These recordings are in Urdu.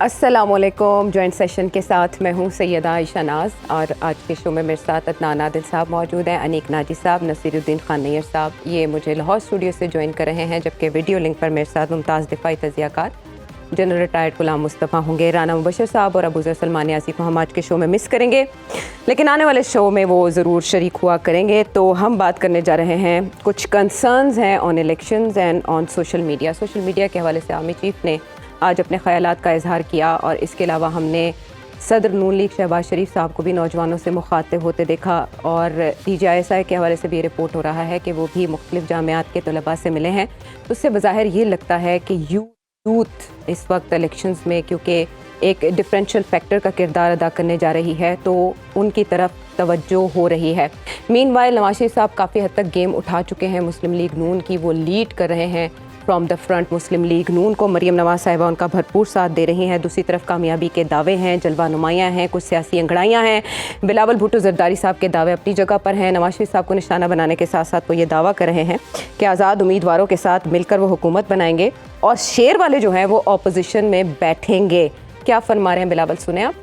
السلام علیکم. جوائنٹ سیشن کے ساتھ میں ہوں سیدہ عائشہ ناز، اور آج کے شو میں میرے ساتھ عدنان عادل صاحب موجود ہیں، انیک ناجی صاحب، نصیر الدین خان نیئر صاحب. یہ مجھے لاہور اسٹوڈیو سے جوائن کر رہے ہیں، جبکہ ویڈیو لنک پر میرے ساتھ ممتاز دفاعی تجزیہ کار جنرل ریٹائرڈ غلام مصطفیٰ ہوں گے. رانا مبشر صاحب اور ابوذر سلمان نیازی کو ہم آج کے شو میں مس کریں گے، لیکن آنے والے شو میں وہ ضرور شریک ہوا کریں گے. تو ہم بات کرنے جا رہے ہیں، کچھ کنسرنز ہیں on elections and on social media. Social media کے حوالے سے آرمی چیف نے آج اپنے خیالات کا اظہار کیا، اور اس کے علاوہ ہم نے صدر نون لیگ شہباز شریف صاحب کو بھی نوجوانوں سے مخاطب ہوتے دیکھا، اور DGISI کے حوالے سے بھی یہ رپورٹ ہو رہا ہے کہ وہ بھی مختلف جامعات کے طلباء سے ملے ہیں. تو اس سے بظاہر یہ لگتا ہے کہ یوتھ اس وقت الیکشنز میں کیونکہ ایک ڈفرینشیل فیکٹر کا کردار ادا کرنے جا رہی ہے، تو ان کی طرف توجہ ہو رہی ہے. مین وائل نواز شریف صاحب کافی حد تک گیم اٹھا چکے ہیں مسلم لیگ نون کی، وہ لیڈ کر رہے ہیں from the front. Muslim League Noon کو مریم نواز صاحبہ ان کا بھرپور ساتھ دے رہی ہیں. دوسری طرف کامیابی کے دعوے ہیں، جلوہ نمایاں ہیں، کچھ سیاسی انگڑائیاں ہیں. بلاول بھٹو زرداری صاحب کے دعوے اپنی جگہ پر ہیں. نواز شریف صاحب کو نشانہ بنانے کے ساتھ ساتھ وہ یہ دعویٰ کر رہے ہیں کہ آزاد امیدواروں کے ساتھ مل کر وہ حکومت بنائیں گے، اور شیر والے جو ہیں وہ اپوزیشن میں بیٹھیں گے. کیا فرما رہے ہیں بلاول، سنیں آپ.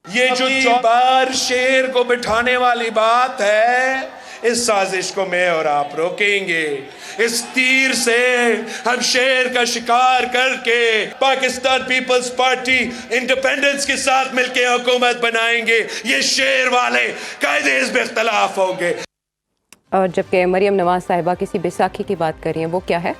یہ جو چوبار شیر کو بٹھانے والی بات ہے، اس سازش کو میں اور آپ روکیں گے. اس تیر سے ہم شیر کا شکار کر کے پاکستان پیپلز پارٹی انڈیپینڈنس کے ساتھ مل کے حکومت بنائیں گے. یہ شیر والے قائد حزب اختلاف ہوں گے. اور جبکہ مریم نواز صاحبہ کسی بیساکھی کی بات کر رہی ہیں، وہ کیا ہے؟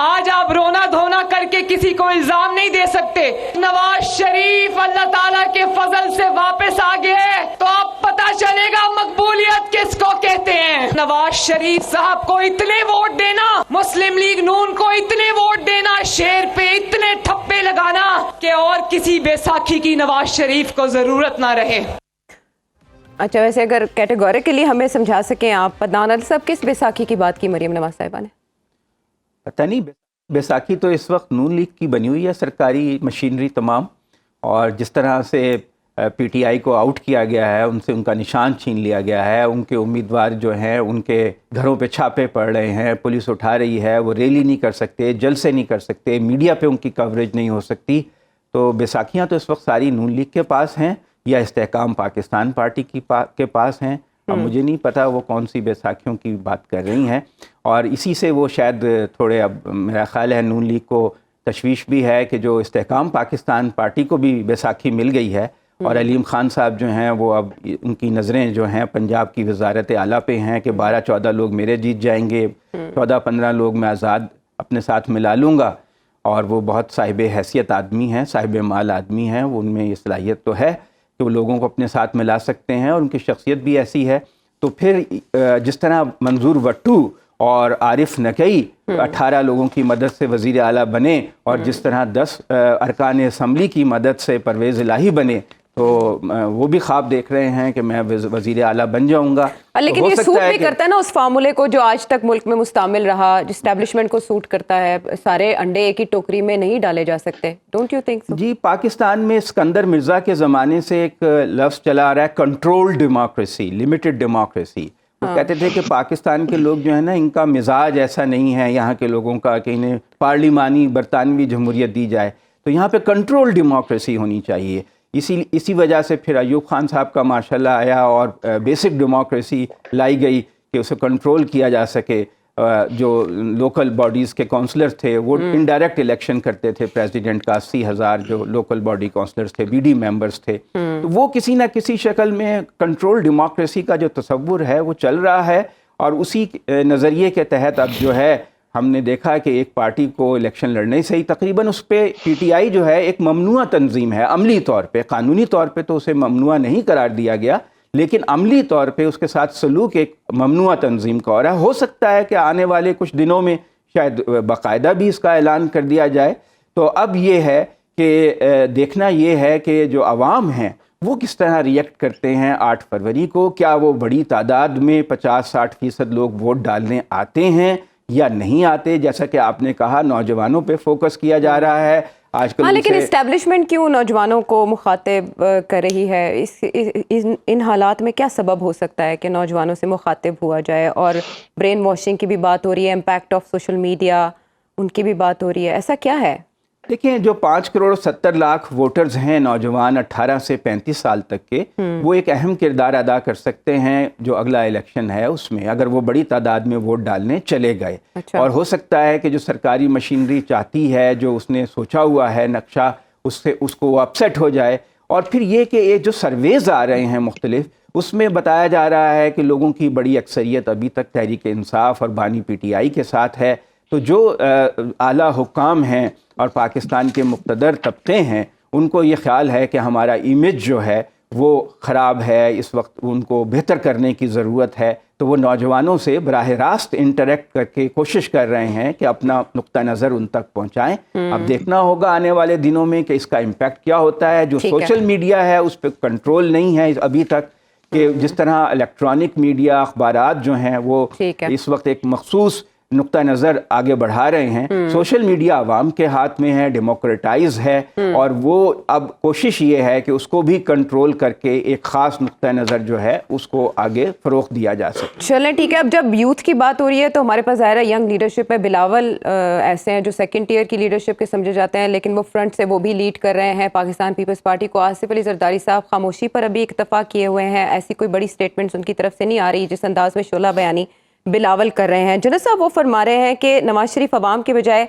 آج آپ رونا دھونا کر کے کسی کو الزام نہیں دے سکتے. نواز شریف اللہ تعالیٰ کے فضل سے واپس آ گئے تو اب پتہ چلے گا مقبولیت کس کو کہتے ہیں. نواز شریف صاحب کو اتنے ووٹ دینا، مسلم لیگ نون کو اتنے ووٹ دینا، شیر پہ اتنے ٹھپے لگانا کہ اور کسی بیساکھی کی نواز شریف کو ضرورت نہ رہے. اچھا، ویسے اگر کیٹیگوریکلی ہمیں سمجھا سکیں آپ، عدنان عادل صاحب کس بیساکھی کی بات کی مریم نواز صاحبہ نے؟ پتہ نہیں، بیساکھی تو اس وقت نون لیگ کی بنی ہوئی ہے، سرکاری مشینری تمام. اور جس طرح سے PTI کو آؤٹ کیا گیا ہے، ان سے ان کا نشان چھین لیا گیا ہے، ان کے امیدوار جو ہیں ان کے گھروں پہ چھاپے پڑ رہے ہیں، پولیس اٹھا رہی ہے، وہ ریلی نہیں کر سکتے، جلسے نہیں کر سکتے، میڈیا پہ ان کی کوریج نہیں ہو سکتی. تو بیساکھیاں تو اس وقت ساری نون لیگ کے پاس ہیں یا استحکام پاکستان پارٹی کے پاس ہیں. اب مجھے نہیں پتا وہ کون سی بیساکھیوں کی بات کر رہی ہیں، اور اسی سے وہ شاید تھوڑے، اب میرا خیال ہے نون لیگ کو تشویش بھی ہے کہ جو استحکام پاکستان پارٹی کو بھی بیساکھی مل گئی ہے، اور علیم خان صاحب جو ہیں وہ اب ان کی نظریں جو ہیں پنجاب کی وزارت اعلیٰ پہ ہیں کہ 12-14 لوگ میرے جیت جائیں گے، 14-15 لوگ میں آزاد اپنے ساتھ ملا لوں گا. اور وہ بہت صاحب حیثیت آدمی ہیں، صاحب مال آدمی ہیں، وہ ان میں یہ صلاحیت تو ہے کہ وہ لوگوں کو اپنے ساتھ ملا سکتے ہیں، اور ان کی شخصیت بھی ایسی ہے. تو پھر جس طرح منظور وٹو اور عارف نقی 18 لوگوں کی مدد سے وزیر اعلیٰ بنے، اور جس طرح 10 ارکان اسمبلی کی مدد سے پرویز الہی بنے، تو وہ بھی خواب دیکھ رہے ہیں کہ میں وزیر اعلیٰ بن جاؤں گا. لیکن یہ سوٹ بھی کرتا ہے نا اس فارمولے کو جو آج تک ملک میں مستعمل رہا، اسٹیبلشمنٹ کو سوٹ کرتا ہے. سارے انڈے ایک ہی ٹوکری میں نہیں ڈالے جا سکتے. Don't you think so? جی، پاکستان میں اسکندر مرزا کے زمانے سے ایک لفظ چلا آ رہا ہے، کنٹرول ڈیموکریسی، لمیٹڈ ڈیموکریسی. وہ کہتے تھے کہ پاکستان کے لوگ جو ہے نا، ان کا مزاج ایسا نہیں ہے یہاں کے لوگوں کا کہ انہیں پارلیمانی برطانوی جمہوریت دی جائے. تو یہاں پہ کنٹرول ڈیموکریسی ہونی چاہیے. اسی وجہ سے پھر ایوب خان صاحب کا ماشاءاللہ آیا، اور بیسک ڈیموکریسی لائی گئی کہ اسے کنٹرول کیا جا سکے. جو لوکل باڈیز کے کونسلر تھے وہ انڈائریکٹ الیکشن کرتے تھے پریزیڈنٹ کا. 80,000 جو لوکل باڈی کونسلرز تھے، BD ممبرز تھے. تو وہ کسی نہ کسی شکل میں کنٹرول ڈیموکریسی کا جو تصور ہے وہ چل رہا ہے، اور اسی نظریے کے تحت اب جو ہے ہم نے دیکھا کہ ایک پارٹی کو الیکشن لڑنے سے ہی تقریباً اس پہ PTI جو ہے ایک ممنوع تنظیم ہے عملی طور پہ. قانونی طور پہ تو اسے ممنوع نہیں قرار دیا گیا، لیکن عملی طور پہ اس کے ساتھ سلوک ایک ممنوع تنظیم کا ہو رہا ہے. ہو سکتا ہے کہ آنے والے کچھ دنوں میں شاید باقاعدہ بھی اس کا اعلان کر دیا جائے. تو اب یہ ہے کہ دیکھنا یہ ہے کہ جو عوام ہیں وہ کس طرح ریئیکٹ کرتے ہیں 8 فروری کو. کیا وہ بڑی تعداد میں 50-60% لوگ ووٹ ڈالنے آتے ہیں یا نہیں آتے؟ جیسا کہ آپ نے کہا نوجوانوں پہ فوکس کیا جا رہا ہے آج کل. لیکن اسٹیبلشمنٹ کیوں نوجوانوں کو مخاطب کر رہی ہے؟ ان حالات میں کیا سبب ہو سکتا ہے کہ نوجوانوں سے مخاطب ہوا جائے؟ اور برین واشنگ کی بھی بات ہو رہی ہے، امپیکٹ آف سوشل میڈیا، ان کی بھی بات ہو رہی ہے, ایسا کیا ہے؟ دیکھیں, جو 5.70 کروڑ ووٹرز ہیں نوجوان 18 سے 35 سال تک کے, وہ ایک اہم کردار ادا کر سکتے ہیں جو اگلا الیکشن ہے اس میں, اگر وہ بڑی تعداد میں ووٹ ڈالنے چلے گئے. اور ہو سکتا ہے کہ جو سرکاری مشینری چاہتی ہے, جو اس نے سوچا ہوا ہے نقشہ, اس کو اپسیٹ ہو جائے. اور پھر یہ کہ یہ جو سرویز آ رہے ہیں مختلف, اس میں بتایا جا رہا ہے کہ لوگوں کی بڑی اکثریت ابھی تک تحریک انصاف اور بانی پی ٹی آئی کے ساتھ ہے. تو جو اعلیٰ حکام ہیں اور پاکستان کے مقتدر طبقے ہیں, ان کو یہ خیال ہے کہ ہمارا امیج جو ہے وہ خراب ہے, اس وقت ان کو بہتر کرنے کی ضرورت ہے. تو وہ نوجوانوں سے براہ راست انٹریکٹ کر کے کوشش کر رہے ہیں کہ اپنا نقطہ نظر ان تک پہنچائیں. اب دیکھنا ہوگا آنے والے دنوں میں کہ اس کا امپیکٹ کیا ہوتا ہے. جو سوشل میڈیا ہے اس پہ کنٹرول نہیں ہے ابھی تک, کہ جس طرح الیکٹرانک میڈیا, اخبارات جو ہیں وہ اس وقت ایک مخصوص نقطہ نظر آگے بڑھا رہے ہیں. سوشل میڈیا عوام کے ہاتھ میں ہے, ڈیموکریٹائز ہے, اور وہ اب کوشش یہ ہے کہ اس کو بھی کنٹرول کر کے ایک خاص نقطہ نظر جو ہے اس کو آگے فروغ دیا جا سکے. چلیں ٹھیک ہے, اب جب یوتھ کی بات ہو رہی ہے تو ہمارے پاس ظاہر ہے ینگ لیڈرشپ ہے. بلاول ایسے ہیں جو سیکنڈ ٹیئر کی لیڈرشپ کے سمجھے جاتے ہیں, لیکن وہ فرنٹ سے وہ بھی لیڈ کر رہے ہیں پاکستان پیپلز پارٹی کو. آصف علی زرداری صاحب خاموشی پر ابھی اکتفا کیے ہوئے ہیں, ایسی کوئی بڑی سٹیٹمنٹس ان کی طرف سے نہیں آ رہی جس انداز میں شعلہ بیانی بلاول کر رہے ہیں. جنرل صاحب وہ فرما رہے ہیں کہ نواز شریف عوام کے بجائے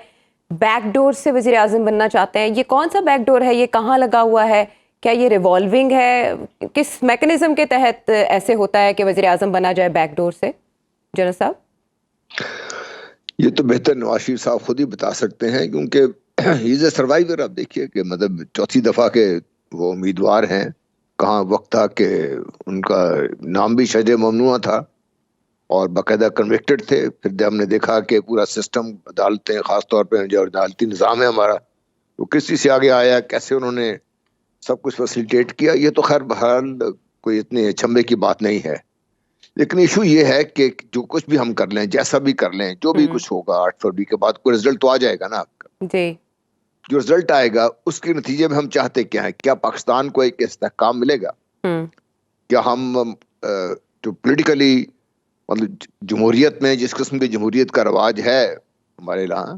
بیک ڈور سے وزیر اعظم بننا چاہتے ہیں. یہ کون سا بیک ڈور ہے, یہ کہاں لگا ہوا ہے, کیا یہ ریوالونگ ہے, کس میکنزم کے تحت ایسے ہوتا ہے کہ وزیر اعظم بنا جائے بیک ڈور سے؟ جنرل صاحب یہ تو بہتر نواز شریف صاحب خود ہی بتا سکتے ہیں, کیونکہ ہی از اے سروائیور. آپ دیکھیے کہ مطلب چوتھی دفعہ کے وہ امیدوار ہیں. کہاں وقت تھا کہ ان کا نام بھی شجر ممنوع تھا اور باقاعدہ کنوکٹڈ تھے. پھر جب ہم نے دیکھا کہ پورا سسٹم, عدالتیں, خاص طور پہ جو عدالتی نظام ہے ہمارا, وہ کس چیز سے آگے آیا, کیسے انہوں نے سب کچھ فیسیلیٹیٹ کیا, یہ تو خیر بہرحال کوئی اتنے چمبے کی بات نہیں ہے. لیکن ایشو یہ ہے کہ جو کچھ بھی ہم کر لیں, جیسا بھی کر لیں, جو بھی کچھ ہوگا 8 فروری کے بعد کوئی رزلٹ تو آ جائے گا نا آپ کا. جی, جو رزلٹ آئے گا اس کے نتیجے میں ہم چاہتے کیا ہیں؟ کیا پاکستان کو ایک استحکام ملے گا؟ کیا ہم جو پولیٹیکلی مطلب جمہوریت میں جس قسم کی جمہوریت کا رواج ہے ہمارے یہاں,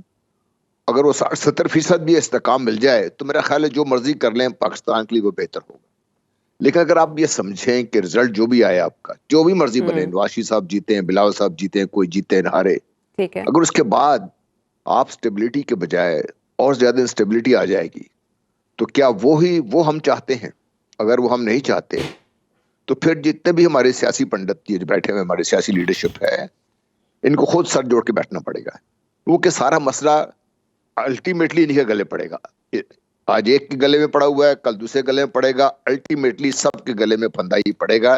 اگر وہ 60-70% بھی استحکام مل جائے تو میرا خیال ہے جو مرضی کر لیں پاکستان کے لیے وہ بہتر ہوگا. لیکن اگر آپ یہ سمجھیں کہ رزلٹ جو بھی آئے آپ کا, جو بھی مرضی بنے, نواز شریف صاحب جیتے ہیں, بلاول صاحب جیتے ہیں, کوئی جیتے نہ ہارے, ٹھیک ہے, اگر اس کے بعد آپ سٹیبلٹی کے بجائے اور زیادہ انسٹیبلٹی آ جائے گی تو کیا وہ ہم چاہتے ہیں؟ اگر وہ ہم نہیں چاہتے تو پھر جتنے بھی ہمارے سیاسی پنڈت جو بیٹھے ہوئے ہمارے سیاسی لیڈرشپ ہے, ان کو خود سر جوڑ کے بیٹھنا پڑے گا. وہ کہ سارا مسئلہ الٹیمیٹلی ان کے گلے پڑے گا. آج ایک کے گلے میں پڑا ہوا ہے, کل دوسرے گلے میں پڑے گا, الٹیمیٹلی سب کے گلے میں پھندا ہی پڑے گا.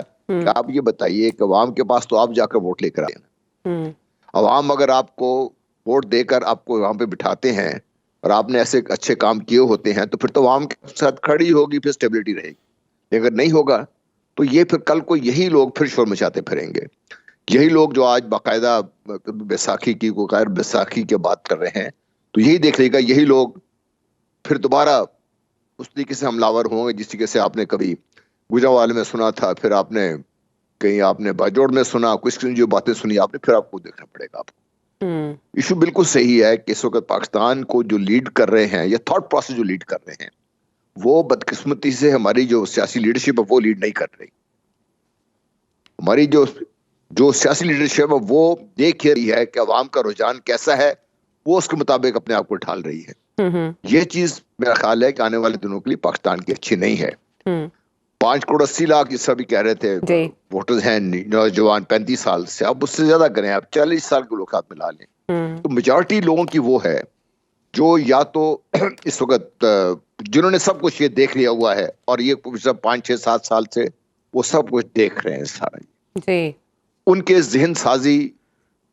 آپ یہ بتائیے کہ عوام کے پاس تو آپ جا کر ووٹ لے کر آئے نا. عوام اگر آپ کو ووٹ دے کر آپ کو وہاں پہ بٹھاتے ہیں اور آپ نے ایسے اچھے کام کیے ہوتے ہیں تو پھر تو عوام کے ساتھ کھڑی ہوگی, پھر اسٹیبلٹی رہے گی. اگر نہیں ہوگا تو یہ پھر کل کو یہی لوگ پھر شور مچاتے پھریں گے. یہی لوگ جو آج باقاعدہ بیساکھی کی کو غیر بیساکھی کی بات کر رہے ہیں, تو یہی دیکھ لے گا یہی لوگ پھر دوبارہ اس طریقے سے حملہ آور ہوں گے جس طریقے سے آپ نے کبھی گجرانوالے میں سنا تھا, پھر آپ نے کہیں آپ نے باجوڑ میں سنا, کچھ جو باتیں سنی آپ نے, پھر آپ کو دیکھنا پڑے گا. آپ کو ایشو بالکل صحیح ہے کہ اس وقت پاکستان کو جو لیڈ کر رہے ہیں یا تھاٹ پروسیس جو لیڈ کر رہے ہیں, وہ بدقسمتی سے ہماری جو سیاسی لیڈرشپ ہے وہ لیڈ نہیں کر رہی. ہماری جو سیاسی لیڈرشپ ہے وہ دیکھ رہی ہے کہ عوام کا رجحان کیسا ہے, وہ اس کے مطابق اپنے آپ کو ڈھال رہی ہے. یہ چیز میرا خیال ہے کہ آنے والے دنوں کے لیے پاکستان کی اچھی نہیں ہے. 5.80 کروڑ جس طرح بھی کہہ رہے تھے ووٹرز ہیں نوجوان 35 سال سے, آپ اس سے زیادہ کریں, آپ 40 سال کے لوگ ساتھ ملا لیں, تو میجورٹی لوگوں کی وہ ہے جو یا تو اس وقت جنہوں نے سب کچھ یہ دیکھ لیا ہوا ہے اور یہ 5-6-7 سال سے وہ سب کچھ دیکھ رہے ہیں سارا. جی, ان کے ذہن سازی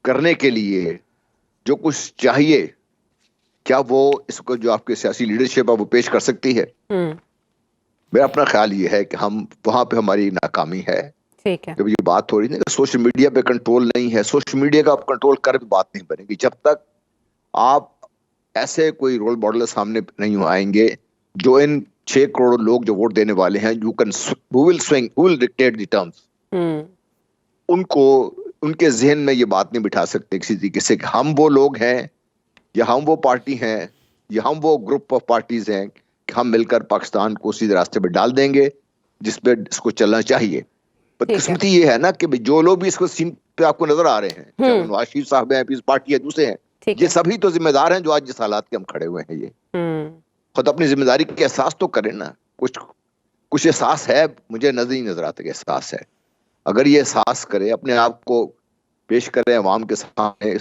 کرنے کے لیے جو کچھ چاہیے, کیا وہ اس کو جو آپ کی سیاسی لیڈرشپ ہے وہ پیش کر سکتی ہے؟ میرا اپنا خیال یہ ہے کہ ہم وہاں پہ ہماری ناکامی ہے. ٹھیک ہے, جب یہ بات ہو رہی ہے کہ سوشل میڈیا پہ کنٹرول نہیں ہے, سوشل میڈیا کا آپ کنٹرول کر بھی بات نہیں بنے گی جب تک آپ ایسے کوئی رول ماڈل سامنے نہیں آئیں گے جو ان 6 کروڑ لوگ جو ووٹ دینے والے ہیں who will dictate the terms, ان کو ان کے ذہن میں یہ بات نہیں بٹھا سکتے کسی طریقے سے کہ ہم وہ لوگ ہیں یا ہم وہ پارٹی ہیں یا ہم وہ گروپ آف پارٹیز ہیں کہ ہم مل کر پاکستان کو اسی راستے پہ ڈال دیں گے جس پہ اس کو چلنا چاہیے. بدقسمتی یہ ہے نا کہ جو لوگ بھی اس کو سین پہ آپ کو نظر آ رہے ہیں, چاہے نواز شریف صاحب ہیں, پیپلز پارٹی ہے, دوسرے ہیں, یہ سبھی تو ذمہ دار ہیں جو آج جس حالات کے ہم کھڑے ہوئے ہیں. یہ خود اپنی ذمہ داری کا احساس تو کریں نا. کچھ احساس ہے, مجھے نظر ہی نظر آتا کہ احساس ہے. اگر یہ احساس کرے, اپنے آپ کو پیش کرے عوام کے سامنے,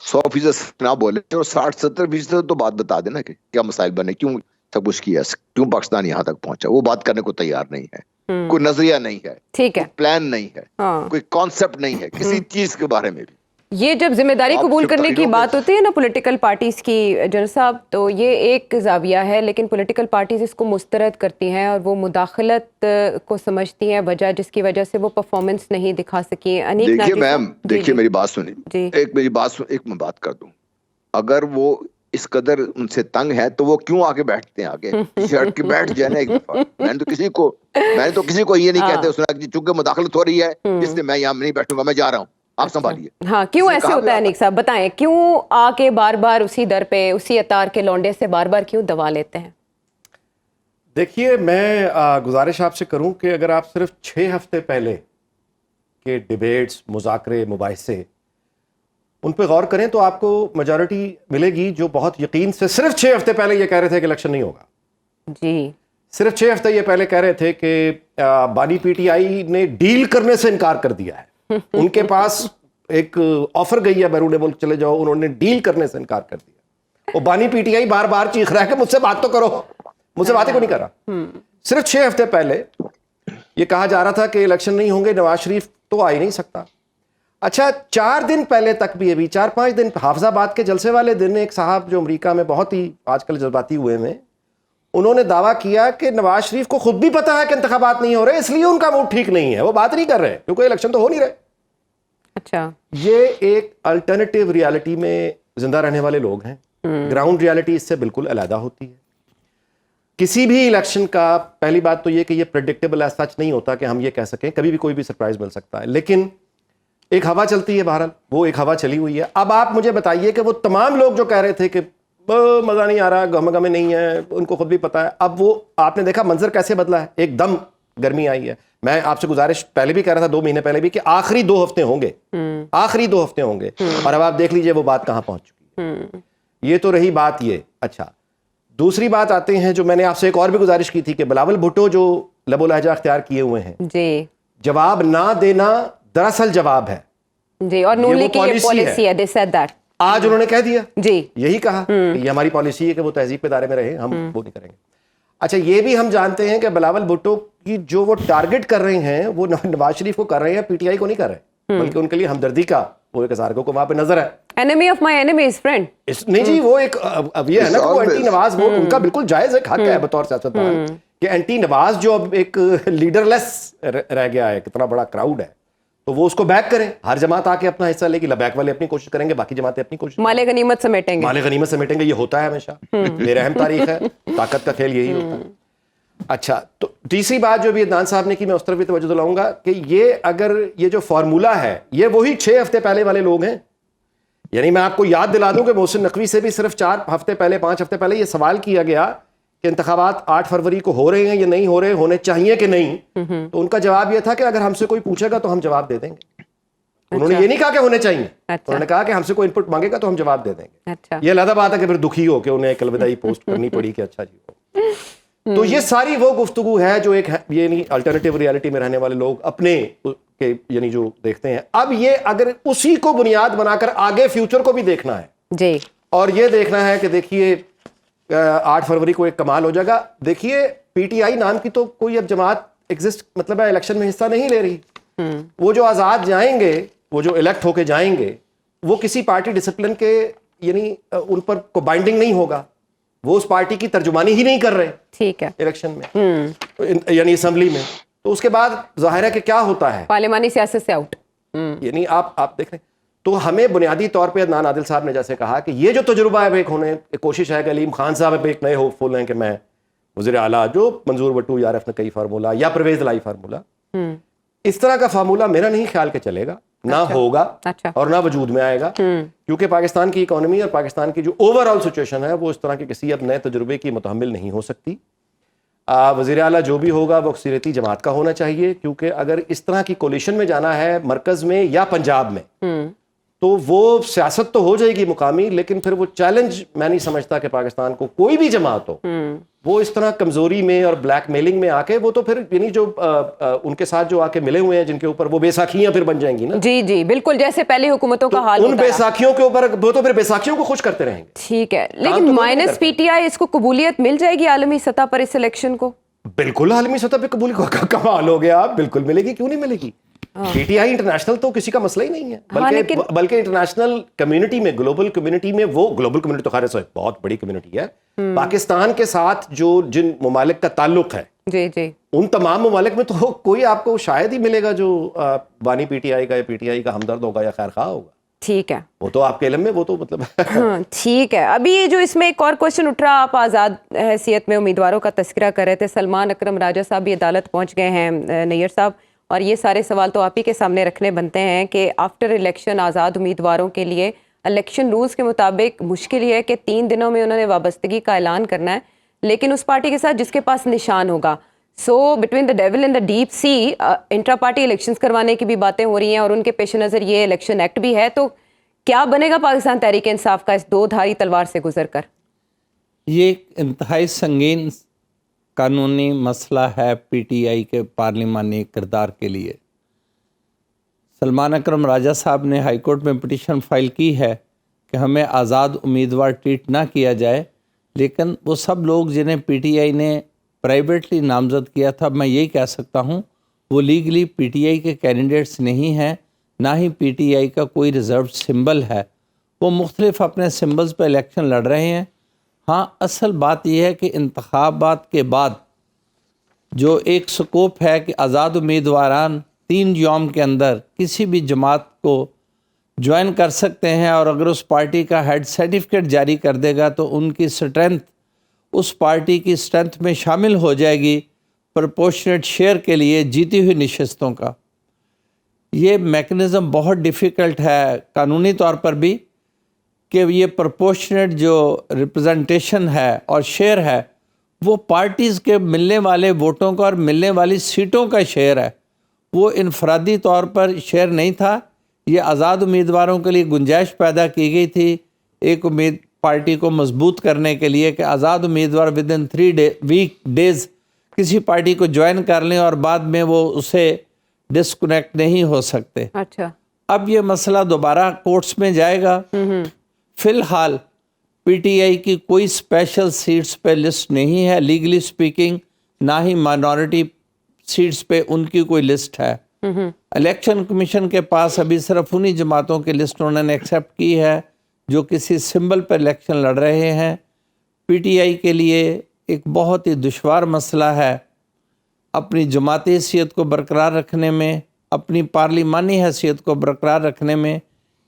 100% نہ بولے اور 60-70% تو بات بتا دینا کہ کیا مسائل بنے, کیوں سب کچھ کیا, کیوں پاکستان یہاں تک پہنچا. وہ بات کرنے کو تیار نہیں ہے. کوئی نظریہ نہیں ہے, کوئی پلان نہیں ہے, کوئی کانسیپٹ نہیں ہے کسی چیز کے بارے میں بھی. یہ جب ذمہ داری قبول کرنے کی بات ہوتی ہے نا پولیٹیکل پارٹیز کی جنرل صاحب, تو یہ ایک زاویہ ہے, لیکن پولیٹیکل پارٹیز اس کو مسترد کرتی ہیں اور وہ مداخلت کو سمجھتی ہیں وجہ, جس کی وجہ سے وہ پرفارمنس نہیں دکھا سکی. دیکھیے میم, دیکھیے میری بات سنیں, ایک میں بات کر دوں. اگر وہ اس قدر ان سے تنگ ہے تو وہ کیوں آگے بیٹھتے ہیں, آگے پیچھے ہٹ کے بیٹھ جائے نا ایک دفعہ. میں نے تو کسی کو یہ نہیں کہتے چونکہ مداخلت ہو رہی ہے اس لیے میں یہاں نہیں بیٹھوں گا, میں جا رہا ہوں, آپ سنبھالیے. ہاں, کیوں ایسے ہوتا ہے انیک صاحب, بتائیں کیوں آ کے بار بار اسی در پہ اسی اتار کے لونڈے سے بار بار کیوں دبا لیتے ہیں؟ دیکھیے میں گزارش آپ سے کروں کہ اگر آپ صرف 6 ہفتے پہلے کے ڈیبیٹس, مذاکرے, مباحثے ان پہ غور کریں تو آپ کو میجورٹی ملے گی جو بہت یقین سے صرف 6 ہفتے پہلے یہ کہہ رہے تھے کہ الیکشن نہیں ہوگا. جی, صرف 6 ہفتے یہ پہلے کہہ رہے تھے کہ بانی پی ٹی آئی نے ڈیل کرنے سے انکار کر دیا ہے. ان کے پاس ایک آفر گئی ہے بیرون ملک چلے جاؤ, انہوں نے ڈیل کرنے سے انکار کر دیا. وہ بانی پی ٹی آئی بار بار چیخ رہا ہے کہ مجھ سے بات تو کرو, مجھ سے باتیں کو نہیں کر رہا. صرف 6 ہفتے پہلے یہ کہا جا رہا تھا کہ الیکشن نہیں ہوں گے, نواز شریف تو آ ہی نہیں سکتا. اچھا 4 دن پہلے تک بھی, ابھی 4-5 دن, حافظ آباد کے جلسے والے دن ایک صاحب جو امریکہ میں بہت ہی آج کل جذباتی ہوئے ہیں, انہوں نے دعویٰ کیا کہ نواز شریف کو خود بھی پتا ہے کہ انتخابات نہیں ہو رہے, اس لیے ان کا موڈ ٹھیک نہیں ہے, وہ بات نہیں کر رہے کیونکہ الیکشن تو ہو نہیں رہے. اچھا, یہ ایک الٹرنیٹیو ریالٹی میں زندہ رہنے والے لوگ ہیں. گراؤنڈ ریالٹی اس سے بالکل علیحدہ ہوتی ہے. کسی بھی الیکشن کا پہلی بات تو یہ کہ یہ پریڈکٹیبل ایز سچ نہیں ہوتا کہ ہم یہ کہہ سکیں, کبھی بھی کوئی بھی سرپرائز مل سکتا ہے. لیکن ایک ہوا چلتی ہے, بہرحال وہ ایک ہوا چلی ہوئی ہے. اب آپ مجھے بتائیے کہ وہ تمام لوگ جو کہہ رہے تھے کہ مزہ نہیں آ رہا, گمے نہیں ہے, ان کو خود بھی پتا ہے, اب وہ آپ نے دیکھا منظر کیسے بدلا ہے, ایک دم گرمی آئی ہے. میں آپ سے گزارش پہلے بھی کہہ رہا تھا 2 مہینے پہلے بھی کہ آخری 2 ہفتے ہوں گے, آخری 2 ہفتے ہوں گے, اور اب آپ دیکھ لیجئے وہ بات کہاں پہنچ چکی ہے. یہ تو رہی بات یہ. اچھا دوسری بات آتے ہیں جو میں نے آپ سے ایک اور بھی گزارش کی تھی کہ بلاول بھٹو جو لب و لہجہ اختیار کیے ہوئے ہیں, جی, جواب نہ دینا دراصل جواب ہے. جی, اور نون لیگ کی یہ پالیسی ہے, they said that. آج انہوں نے کہہ دیا, جی, یہی کہا کہ یہ ہماری پالیسی ہے کہ وہ تہذیب کے دائرے میں رہے, ہم وہ نہیں کریں گے. اچھا یہ بھی ہم جانتے ہیں کہ بلاول بھٹو کی جو وہ ٹارگٹ کر رہے ہیں وہ نواز شریف کو کر رہے ہیں, پی ٹی آئی کو نہیں کر رہے, بلکہ ان کے لیے ہمدردی کا وہ ایک اظہار کو وہاں پہ نظر ہے. enemy of my enemy is friend. نہیں جی, وہ ایک اب یہ ہے نا کہ وہ اینٹی نواز, وہ ان کا بالکل جائز ایک حق ہے بطور سیاستدان کہ اینٹی نواز جو اب ایک لیڈر لیس رہ گیا ہے, کتنا بڑا کراؤڈ ہے, تو وہ اس کو بیک کریں. ہر جماعت آ کے اپنا حصہ لے گی, لبیک والے اپنی کوشش کریں گے, باقی جماعتیں اپنی کوشش, مال غنیمت سمیٹیں گے, مال غنیمت سمیٹیں گے. یہ ہوتا ہے ہمیشہ, بے رحم تاریخ ہے, طاقت کا کھیل یہی ہوتا ہے. اچھا تو تیسری بات جو بھی عدنان صاحب نے کی, میں اس طرف بھی توجہ دلاؤں گا کہ یہ اگر یہ جو فارمولا ہے یہ وہی 6 ہفتے پہلے والے لوگ ہیں. یعنی میں آپ کو یاد دلا دوں کہ محسن نقوی سے بھی صرف 4 ہفتے پہلے 5 ہفتے پہلے یہ سوال کیا گیا کہ انتخابات 8 فروری کو ہو رہے ہیں یا نہیں ہو رہے, ہونے چاہیے کہ نہیں, تو ان کا جواب یہ تھا کہ اگر ہم سے کوئی پوچھے گا تو ہم جواب دے دیں گے. انہوں نے یہ نہیں کہا کہ ہونے چاہیے, انہوں نے کہا کہ ہم سے کوئی انپٹ مانگے گا تو ہم جواب دے دیں گے. یہ علیحدہ بات ہے کہ پھر دکھی ہو کہ انہیں ایک الوداعی پوسٹ کرنی پڑی کہ اچھا جی ہو. تو یہ ساری وہ گفتگو ہے جو ایک یعنی الٹرنیٹیو ریالٹی میں رہنے والے لوگ اپنے یعنی جو دیکھتے ہیں. اب یہ اگر اسی کو بنیاد بنا کر آگے فیوچر کو بھی دیکھنا ہے جی, اور یہ دیکھنا ہے کہ دیکھیے 8 فروری کو ایک کمال ہو جائے گا. دیکھیے پی ٹی آئی نام کی تو کوئی اب جماعت ایگزسٹ مطلب ہے الیکشن میں حصہ نہیں لے رہی. وہ جو آزاد جائیں گے, وہ جو الیکٹ ہو کے جائیں گے, وہ کسی پارٹی ڈسپلن کے یعنی ان پر کو بائنڈنگ نہیں ہوگا, وہ اس پارٹی کی ترجمانی ہی نہیں کر رہے ٹھیک ہے الیکشن میں یعنی اسمبلی میں. تو اس کے بعد ظاہر ہے کہ کیا ہوتا ہے, پارلیمانی سیاست سے آؤٹ. یعنی آپ دیکھ رہے ہیں. تو ہمیں بنیادی طور پہ عدنان عادل صاحب نے جیسے کہا کہ یہ جو تجربہ ہے ایک ہونے کوشش ہے کہ علیم خان صاحب اب ایک نئے ہوپ فل ہیں کہ میں وزیر اعلیٰ, جو منظور بٹو یار نے کئی فارمولہ یا پرویز لائی فارمولہ, اس طرح کا فارمولہ میرا نہیں خیال کہ چلے گا. نہ ہوگا اور نہ وجود میں آئے گا، کیونکہ پاکستان کی اکانومی اور پاکستان کی جو اوور آل سچویشن ہے وہ اس طرح کے کسی اب نئے تجربے کی متحمل نہیں ہو سکتی. وزیر اعلیٰ جو بھی ہوگا وہ اکثریتی جماعت کا ہونا چاہیے، کیونکہ اگر اس طرح کی کولیشن میں جانا ہے مرکز میں یا پنجاب میں تو وہ سیاست تو ہو جائے گی مقامی، لیکن پھر وہ چیلنج میں نہیں سمجھتا کہ پاکستان کو کوئی بھی جماعت ہو وہ اس طرح کمزوری میں اور بلیک میلنگ میں آ کے وہ تو پھر یعنی جو ان کے ساتھ جو آ کے ملے ہوئے ہیں جن کے اوپر وہ بیساکھیاں پھر بن جائیں گی نا. جی جی بالکل، جیسے پہلی حکومتوں کا حال ان بیساکھیوں کے اوپر وہ تو پھر بیساکھیوں کو خوش کرتے رہیں گے. ٹھیک ہے، لیکن مائنس پی ٹی آئی اس کو قبولیت مل جائے گی عالمی سطح پر اس الیکشن کو؟ بالکل عالمی سطح پہ قبول کمال ہو گیا، بالکل ملے گی، کیوں نہیں ملے گی. پی ٹی آئی انٹرنیشنل تو کسی کا مسئلہ ہی نہیں ہے، بلکہ انٹرنیشنل کمیونٹی میں، گلوبل کمیونٹی میں، وہ گلوبل کمیونٹی تو خیر بہت بڑی کمیونٹی ہے، پاکستان کے ساتھ جو جن ممالک کا تعلق ہے جی جی ان تمام ممالک میں تو کوئی آپ کو شاید ہی ملے گا جو بانی پی ٹی آئی کا یا پی ٹی آئی کا ہمدرد ہوگا یا خیر خواہ ہوگا. ٹھیک ہے، وہ تو آپ کے علم میں وہ تو مطلب ٹھیک ہے. ابھی یہ جو اس میں ایک اور کوشچن اٹھ رہا، آپ آزاد حیثیت میں امیدواروں کا تذکرہ کر رہے تھے، سلمان اکرم راجہ صاحب بھی عدالت پہنچ گئے ہیں نیئر صاحب، اور یہ سارے سوال تو آپ ہی کے سامنے رکھنے بنتے ہیں کہ آفٹر الیکشن آزاد امیدواروں کے لیے الیکشن رولز کے مطابق مشکل یہ ہے کہ 3 دنوں میں انہوں نے وابستگی کا اعلان کرنا ہے، لیکن اس پارٹی کے ساتھ جس کے پاس نشان ہوگا. So between the devil and the deep sea intra party elections کروانے کی بھی باتیں ہو رہی ہیں، اور ان کے پیش نظر یہ الیکشن ایکٹ بھی ہے. تو کیا بنے گا پاکستان تحریک انصاف کا اس 2 دھاری تلوار سے گزر کر؟ یہ ایک انتہائی سنگین قانونی مسئلہ ہے پی ٹی آئی کے پارلیمانی کردار کے لیے. سلمان اکرم راجہ صاحب نے ہائی کورٹ میں پٹیشن فائل کی ہے کہ ہمیں آزاد امیدوار ٹریٹ نہ کیا جائے، لیکن وہ سب لوگ جنہیں پی ٹی آئی نے پرائیویٹلی نامزد کیا تھا، میں یہی کہہ سکتا ہوں وہ لیگلی پی ٹی آئی کے کینڈیڈیٹس نہیں ہیں، نہ ہی پی ٹی آئی کا کوئی ریزرو سمبل ہے. وہ مختلف اپنے سمبلز پہ الیکشن لڑ رہے ہیں. ہاں اصل بات یہ ہے کہ انتخابات کے بعد جو ایک سکوپ ہے کہ آزاد امیدواران 3 یوم کے اندر کسی بھی جماعت کو جوائن کر سکتے ہیں، اور اگر اس پارٹی کا ہیڈ سرٹیفکیٹ جاری کر دے گا تو ان کی اسٹرینتھ اس پارٹی کی اسٹرینتھ میں شامل ہو جائے گی پرپورشنیٹ شیئر کے لیے جیتی ہوئی نشستوں کا. یہ میکنزم بہت ڈیفیکلٹ ہے قانونی طور پر بھی کہ یہ پرپورشنیٹ جو ریپرزنٹیشن ہے اور شیئر ہے وہ پارٹیز کے ملنے والے ووٹوں کا اور ملنے والی سیٹوں کا شیئر ہے، وہ انفرادی طور پر شیئر نہیں تھا. یہ آزاد امیدواروں کے لیے گنجائش پیدا کی گئی تھی ایک پارٹی کو مضبوط کرنے کے لیے کہ آزاد امیدوار ودن 3 ویک ڈیز کسی پارٹی کو جوائن کر لیں اور بعد میں وہ اسے ڈسکنیکٹ نہیں ہو سکتے. اچھا، اب یہ مسئلہ دوبارہ کورٹس میں جائے گا. فی الحال پی ٹی آئی کی کوئی اسپیشل سیٹس پہ لسٹ نہیں ہے لیگلی سپیکنگ، نہ ہی مائنورٹی سیٹس پہ ان کی کوئی لسٹ ہے. الیکشن کمیشن کے پاس ابھی صرف انہی جماعتوں کی لسٹ انہوں نے ایکسیپٹ کی ہے جو کسی سمبل پر الیکشن لڑ رہے ہیں. پی ٹی آئی کے لیے ایک بہت ہی دشوار مسئلہ ہے اپنی جماعتی حیثیت کو برقرار رکھنے میں، اپنی پارلیمانی حیثیت کو برقرار رکھنے میں.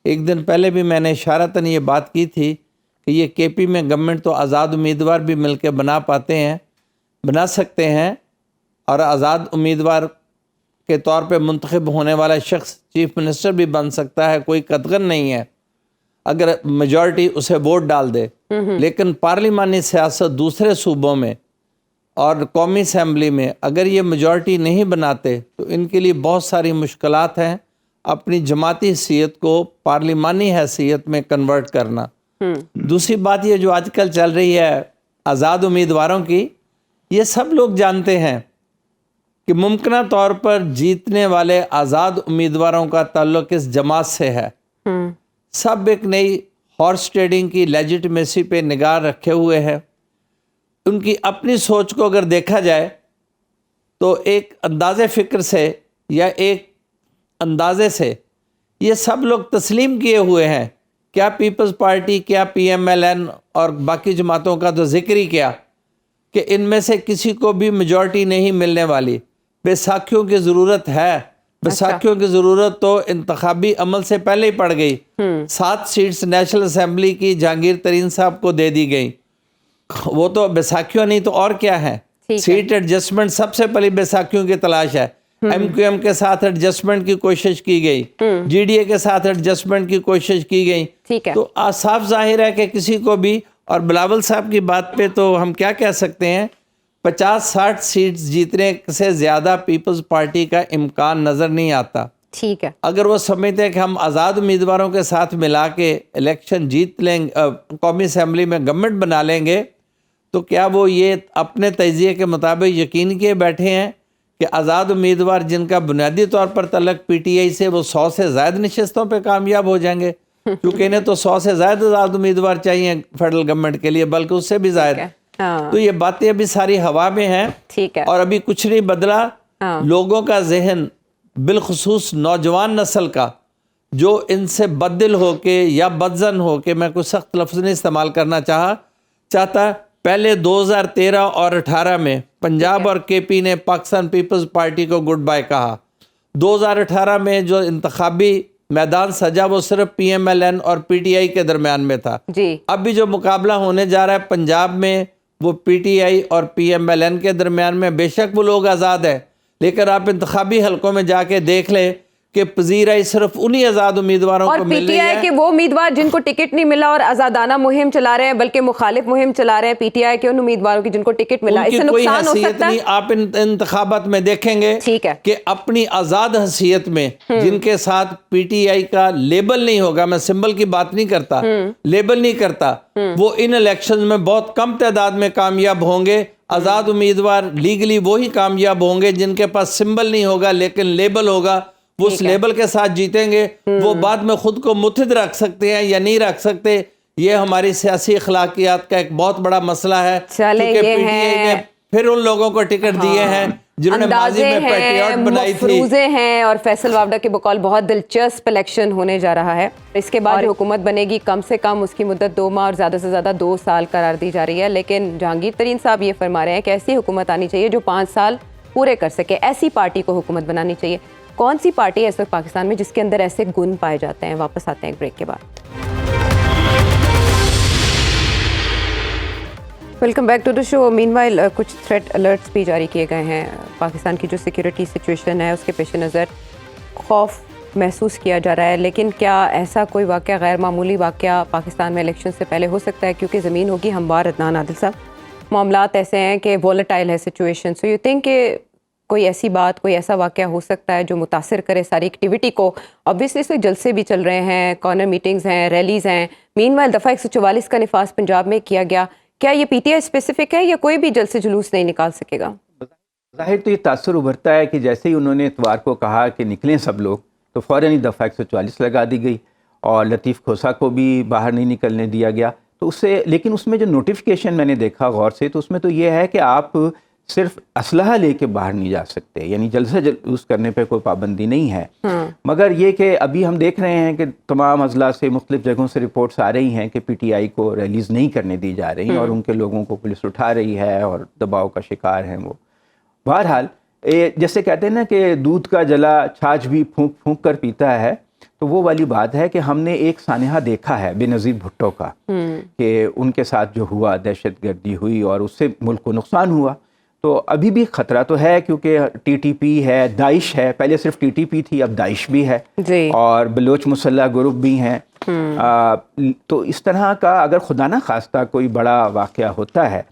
ایک دن پہلے بھی میں نے اشارتاً یہ بات کی تھی کہ یہ کے پی میں گورنمنٹ تو آزاد امیدوار بھی مل کے بنا سکتے ہیں، اور آزاد امیدوار کے طور پہ منتخب ہونے والا شخص چیف منسٹر بھی بن سکتا ہے، کوئی قطغن نہیں ہے اگر میجورٹی اسے ووٹ ڈال دے. لیکن پارلیمانی سیاست دوسرے صوبوں میں اور قومی اسمبلی میں اگر یہ میجورٹی نہیں بناتے تو ان کے لیے بہت ساری مشکلات ہیں اپنی جماعتی حیثیت کو پارلیمانی حیثیت میں کنورٹ کرنا. دوسری بات یہ جو آج کل چل رہی ہے آزاد امیدواروں کی، یہ سب لوگ جانتے ہیں کہ ممکنہ طور پر جیتنے والے آزاد امیدواروں کا تعلق اس جماعت سے ہے. سب ایک نئی ہارس ٹریڈنگ کی لیجٹمیسی پہ نگاہ رکھے ہوئے ہیں. ان کی اپنی سوچ کو اگر دیکھا جائے تو ایک اندازے فکر سے یا ایک اندازے سے یہ سب لوگ تسلیم کیے ہوئے ہیں. کیا پیپلز پارٹی، کیا پی ایم ایل این اور باقی جماعتوں کا تو ذکر ہی کیا کہ ان میں سے کسی کو بھی میجورٹی نہیں ملنے والی. بیساکھیوں کی ضرورت ہے، بیساکھیوں کی ضرورت تو انتخابی عمل سے پہلے ہی پڑ گئی. 7 سیٹس نیشنل اسمبلی کی جہانگیر ترین صاحب کو دے دی گئی. وہ تو بیساکھیوں نہیں تو اور کیا ہے. سیٹ ایڈجسٹمنٹ سب سے پہلی بیساکھیوں کی تلاش ہے. MQM کے ساتھ ایڈجسٹمنٹ کی کوشش کی گئی, GDA کے ساتھ ایڈجسٹمنٹ کی کوشش کی گئی. ٹھیک ہے, تو صاف ظاہر ہے کہ کسی کو بھی, اور بلاول صاحب کی بات پہ تو ہم کیا کہہ سکتے ہیں, 50-60 سیٹس جیتنے سے زیادہ پیپلز پارٹی کا امکان نظر نہیں آتا. ٹھیک ہے, اگر وہ سمجھتے ہیں کہ ہم آزاد امیدواروں کے ساتھ ملا کے الیکشن جیت لیں, قومی اسمبلی میں گورنمنٹ بنا لیں گے, تو کیا وہ یہ اپنے تجزیے کے مطابق یقین کیے بیٹھے ہیں کہ آزاد امیدوار جن کا بنیادی طور پر تعلق PTI سے, وہ 100 سے زائد نشستوں پہ کامیاب ہو جائیں گے؟ کیونکہ انہیں تو 100 سے زائد آزاد امیدوار چاہیے فیڈرل گورنمنٹ کے لیے, بلکہ اس سے بھی زائد. تو یہ باتیں ابھی ساری ہوا میں ہیں, ٹھیک ہے, اور ابھی کچھ نہیں بدلا. لوگوں کا ذہن, بالخصوص نوجوان نسل کا, جو ان سے بددل ہو کے یا بدظن ہو کے, میں کوئی سخت لفظ نہیں استعمال کرنا چاہتا, پہلے 2013 اور 18 میں پنجاب اور KP نے پاکستان پیپلز پارٹی کو گڈ بائی کہا. 2018 میں جو انتخابی میدان سجا وہ صرف PMLN اور PTI کے درمیان میں تھا. جی, اب بھی جو مقابلہ ہونے جا رہا ہے پنجاب میں, وہ PTI اور PMLN کے درمیان میں. بے شک وہ لوگ آزاد ہیں, لیکن آپ انتخابی حلقوں میں جا کے دیکھ لیں کہ پذیرائی صرف انہی آزاد امیدواروں اور کو مل رہی PTI ہے. کے وہ امیدوار جن کو ٹکٹ نہیں ملا اور آزادانہ مہم چلا رہے ہیں, بلکہ مخالف مہم چلا رہے ہیں PTI کے ان امیدواروں کی جن کو ٹکٹ ملا, اس سے نقصان ہو سکتا ہے. آپ انتخابات میں دیکھیں گے ٹھیک ہے, کہ اپنی آزاد حیثیت میں جن کے ساتھ PTI کا لیبل نہیں ہوگا, میں سمبل کی بات نہیں کرتا, لیبل نہیں کرتا, وہ ان الیکشن میں بہت کم تعداد میں کامیاب ہوں گے. آزاد امیدوار لیگلی وہی کامیاب ہوں گے جن کے پاس سمبل نہیں ہوگا لیکن لیبل ہوگا. وہ اس لیبل کے ساتھ جیتیں گے. وہ بعد میں خود کو متحد رکھ سکتے ہیں یا نہیں رکھ سکتے, یہ ہماری سیاسی اخلاقیات کا ایک بہت بڑا مسئلہ ہے. کیونکہ PTI نے پھر ان لوگوں کو ٹکٹ دیے ہیں جنہوں نے ماضی میں پیٹریوٹ بنائی تھی. مفروضے ہیں, اور فیصل وابڈا کے بقول بہت دلچسپ الیکشن ہونے جا رہا ہے. اس کے بعد حکومت بنے گی, کم سے کم اس کی مدت 2 ماہ اور زیادہ سے زیادہ 2 سال قرار دی جا رہی ہے. لیکن جہانگیر ترین صاحب یہ فرما رہے ہیں کہ ایسی حکومت آنی چاہیے جو 5 سال پورے کر سکے. ایسی پارٹی کو حکومت بنانی چاہیے. کون سی پارٹی ہے اس وقت پاکستان میں جس کے اندر ایسے گن پائے جاتے ہیں؟ واپس آتے ہیں ایک بریک کے بعد. Welcome back to the show. Meanwhile کچھ تھریٹ الرٹس بھی جاری کیے گئے ہیں. پاکستان کی جو سیکیورٹی سچویشن ہے اس کے پیش نظر خوف محسوس کیا جا رہا ہے. لیکن کیا ایسا کوئی واقعہ, غیر معمولی واقعہ پاکستان میں الیکشن سے پہلے ہو سکتا ہے؟ کیونکہ زمین ہوگی ہموار. عدنان عادل صاحب, معاملات ایسے ہیں کہ وولٹائل ہے سچویشن. سو یو تھنک کہ کوئی ایسی بات, کوئی ایسا واقعہ ہو سکتا ہے جو متاثر کرے ساری ایکٹیویٹی کو؟ obviously اس وقت جلسے بھی چل رہے ہیں, کارنر میٹنگز ہیں, ریلیز ہیں. مین وائل دفعہ 144 کا نفاذ پنجاب میں کیا گیا. کیا یہ PTI اسپیسیفک ہے یا کوئی بھی جلسے جلوس نہیں نکال سکے گا؟ ظاہر تو یہ تاثر ابھرتا ہے کہ جیسے ہی انہوں نے اتوار کو کہا کہ نکلیں سب لوگ, تو فوراً ہی دفعہ 144 لگا دی گئی اور لطیف کھوسا کو بھی باہر نہیں نکلنے دیا گیا. تو اس سے, لیکن اس میں جو نوٹیفیکیشن میں نے دیکھا غور سے, تو اس میں تو یہ ہے کہ آپ صرف اسلحہ لے کے باہر نہیں جا سکتے, یعنی جلسہ جلوس کرنے پہ کوئی پابندی نہیں ہے. مگر یہ کہ ابھی ہم دیکھ رہے ہیں کہ تمام اضلاع سے, مختلف جگہوں سے رپورٹس آ رہی ہیں کہ PTI کو ریلیز نہیں کرنے دی جا رہی اور ان کے لوگوں کو پولیس اٹھا رہی ہے اور دباؤ کا شکار ہیں وہ. بہرحال جیسے کہتے ہیں نا کہ دودھ کا جلا چھاچھ بھی پھونک پھونک کر پیتا ہے, تو وہ والی بات ہے کہ ہم نے ایک سانحہ دیکھا ہے بے نظیر بھٹو کا, کہ ان کے ساتھ جو ہوا, دہشت گردی ہوئی اور اس سے ملک کو نقصان ہوا. تو ابھی بھی خطرہ تو ہے کیونکہ TTP ہے, داعش ہے, پہلے صرف TTP تھی, اب داعش بھی ہے, اور بلوچ مسلح گروپ بھی ہیں. تو اس طرح کا اگر خدا نہ خواستہ کوئی بڑا واقعہ ہوتا ہے,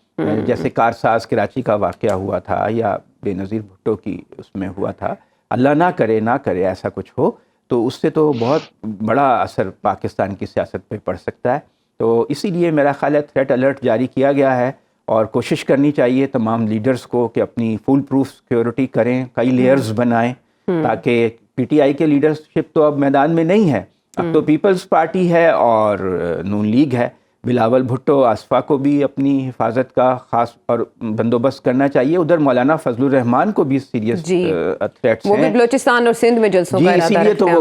جیسے کارساز کراچی کا واقعہ ہوا تھا یا بے نظیر بھٹو کی اس میں ہوا تھا, اللہ نہ کرے ایسا کچھ ہو, تو اس سے تو بہت بڑا اثر پاکستان کی سیاست پہ پڑ سکتا ہے. تو اسی لیے میرا خیال ہے تھریٹ الرٹ جاری کیا گیا ہے, اور کوشش کرنی چاہیے تمام لیڈرز کو کہ اپنی فول پروف سیکیورٹی کریں, کئی لیئرز بنائیں, تاکہ PTI کے لیڈرشپ تو اب میدان میں نہیں ہے, اب تو پیپلز پارٹی ہے اور نون لیگ ہے. بلاول بھٹو, آصفہ کو بھی اپنی حفاظت کا خاص اور بندوبست کرنا چاہیے. ادھر مولانا فضل الرحمان کو بھی سیریس تھریٹس ہیں, وہ بھی بلوچستان اور سندھ میں جلسوں کا ارادہ اسی لیے تو وہ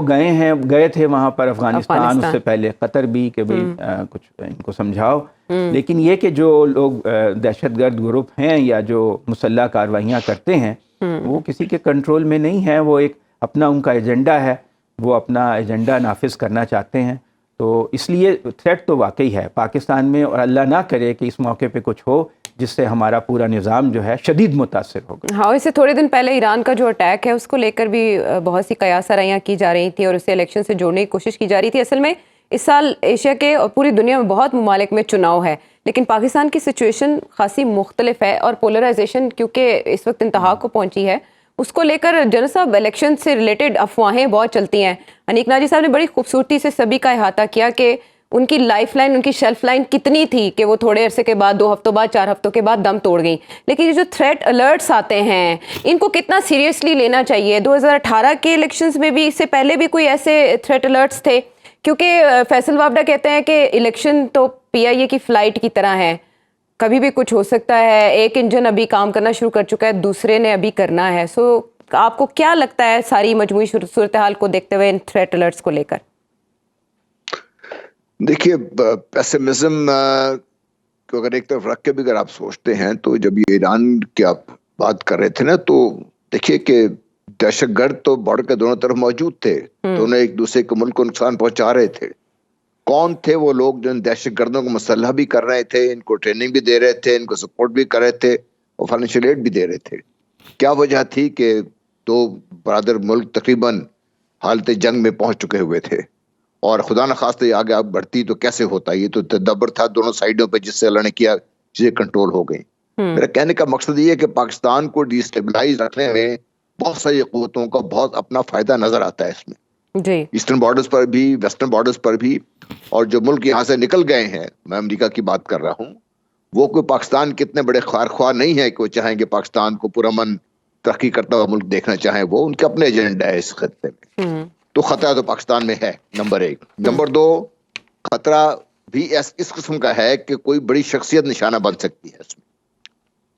گئے تھے وہاں پر افغانستان, اس سے پہلے قطر بھی, کہ بھئی کچھ ان کو سمجھاؤ. لیکن یہ کہ جو لوگ دہشت گرد گروپ ہیں یا جو مسلح کارروائیاں کرتے ہیں, وہ کسی کے کنٹرول میں نہیں ہیں. وہ ایک اپنا ان کا ایجنڈا ہے, وہ اپنا ایجنڈا نافذ کرنا چاہتے ہیں. تو اس لیے تھریٹ تو واقعی ہے پاکستان میں, اور اللہ نہ کرے کہ اس موقع پہ کچھ ہو جس سے ہمارا پورا نظام جو ہے شدید متاثر ہوگا. ہاں، اس سے تھوڑے دن پہلے ایران کا جو اٹیک ہے اس کو لے کر بھی بہت سی قیاس آرائیاں کی جا رہی تھیں اور اسے الیکشن سے جوڑنے کی کوشش کی جا رہی تھی. اصل میں اس سال ایشیا کے اور پوری دنیا میں بہت ممالک میں چناؤ ہے، لیکن پاکستان کی سچویشن خاصی مختلف ہے اور پولرائزیشن کیونکہ اس وقت انتہا کو پہنچی ہے، اس کو لے کر جنرل صاحب الیکشن سے ریلیٹڈ افواہیں بہت چلتی ہیں. انیک ناجی صاحب نے بڑی خوبصورتی سے سبھی کا احاطہ کیا کہ ان کی لائف لائن، ان کی شیلف لائن کتنی تھی کہ وہ تھوڑے عرصے کے بعد، 2 ہفتوں بعد، 4 ہفتوں کے بعد دم توڑ گئیں. لیکن یہ جو تھریٹ الرٹس آتے ہیں ان کو کتنا سیریسلی لینا چاہیے؟ 2018 کے الیکشنز میں بھی، اس سے پہلے بھی کوئی ایسے تھریٹ الرٹس تھے؟ کیونکہ فیصل وابڈہ کہتے ہیں کہ الیکشن تو پی آئی اے کی فلائٹ کی طرح ہے، کبھی بھی کچھ ہو سکتا ہے. ایک انجن ابھی کام کرنا شروع کر چکا ہے، دوسرے نے ابھی کرنا ہے. سو آپ کو کیا لگتا ہے ساری مجموعی صورتحال کو دیکھتے ہوئے ان تھریٹ الرٹس کو لے کر؟ دیکھیے، پیسمزم کو اگر ایک طرف رکھ کے بھی اگر آپ سوچتے ہیں تو جب یہ ایران کی آپ بات کر رہے تھے نا، تو دیکھیے کہ دہشت گرد تو بارڈر کے دونوں طرف موجود تھے، دونوں ایک دوسرے کے ملک کو نقصان پہنچا رہے تھے. کون تھے وہ لوگ جو ان دہشت گردوں کو مسلح بھی کر رہے تھے، ان کو ٹریننگ بھی دے رہے تھے، ان کو سپورٹ بھی کر رہے تھے اور فائنینشیل ایڈ بھی دے رہے تھے؟ کیا وجہ تھی کہ 2 برادر ملک تقریباً حالت جنگ میں پہنچ چکے ہوئے تھے، اور خدا نخواستہ یہ آگے بڑھتی تو کیسے ہوتا؟ یہ تو تدبر تھا دونوں سائیڈوں پہ جس سے اللہ نے کیا چیزیں کنٹرول ہو گئیں. میرا کہنے کا مقصد یہ ہے کہ پاکستان کو ڈی اسٹیبلائز رکھنے میں بہت ساری قوتوں کا بہت اپنا فائدہ نظر آتا ہے اس میں، جی، ایسٹرن بارڈرز پر بھی، ویسٹرن بارڈرز پر بھی. اور جو ملک یہاں سے نکل گئے ہیں، میں امریکہ کی بات کر رہا ہوں، وہ کوئی پاکستان کے اتنے بڑے خواہ نہیں ہے کہ وہ چاہیں کہ پاکستان کو پرامن ترقی کرتا ہوا ملک دیکھنا چاہیں. وہ ان کا اپنے ایجنڈا ہے اس خطے میں. تو خطرہ تو پاکستان میں ہے، نمبر 1. نمبر 2، خطرہ بھی اس قسم کا ہے کہ کوئی بڑی شخصیت نشانہ بن سکتی ہے اس میں،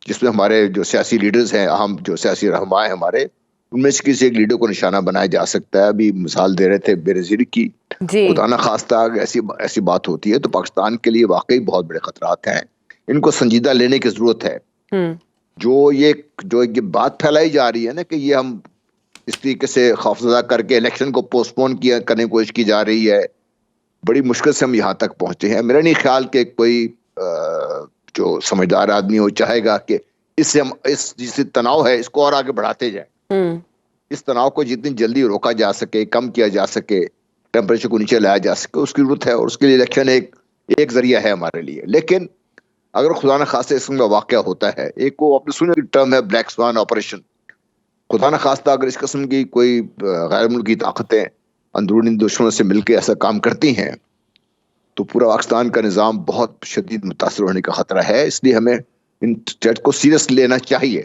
جس میں ہمارے جو سیاسی لیڈرز ہیں، اہم جو سیاسی رہنما ہیں ہمارے، ان میں سے کسی ایک لیڈر کو نشانہ بنایا جا سکتا ہے. ابھی مثال دے رہے تھے بینظیر کی. خدا نہ خواستہ ایسی بات ہوتی ہے تو پاکستان کے لیے واقعی بہت بڑے خطرات ہیں. ان کو سنجیدہ لینے کی ضرورت ہے. جو یہ بات پھیلائی جا رہی ہے نا کہ یہ ہم اس طریقے سے خوفزدہ کر کے الیکشن کو پوسٹ پون کرنے کی کوشش کی جا رہی ہے، بڑی مشکل سے ہم یہاں تک پہنچے ہیں. میرا نہیں خیال کہ کوئی جو سمجھدار آدمی ہو چاہے گا کہ اس سے ہم جس تناؤ ہے اس کو اور آگے بڑھاتے جائیں. اس تناؤ کو جتنی جلدی روکا جا سکے، کم کیا جا سکے، ٹیمپریچر کو نیچے لایا جا سکے، اس کی ضرورت ہے. اور اس کے لیے الیکشن ایک ذریعہ ہے ہمارے لیے. لیکن اگر خدا نہ خواستہ اس قسم کا واقعہ ہوتا ہے، ایک وہ آپ نے سنے ٹرم ہے بلیک سوان آپریشن. خدا نہ خواستہ اگر اس قسم کی کوئی غیر ملکی طاقتیں اندرونی دشمنوں سے مل کے ایسا کام کرتی ہیں تو پورا پاکستان کا نظام بہت شدید متاثر ہونے کا خطرہ ہے. اس لیے ہمیں ان تھریٹ کو سیریس لینا چاہیے،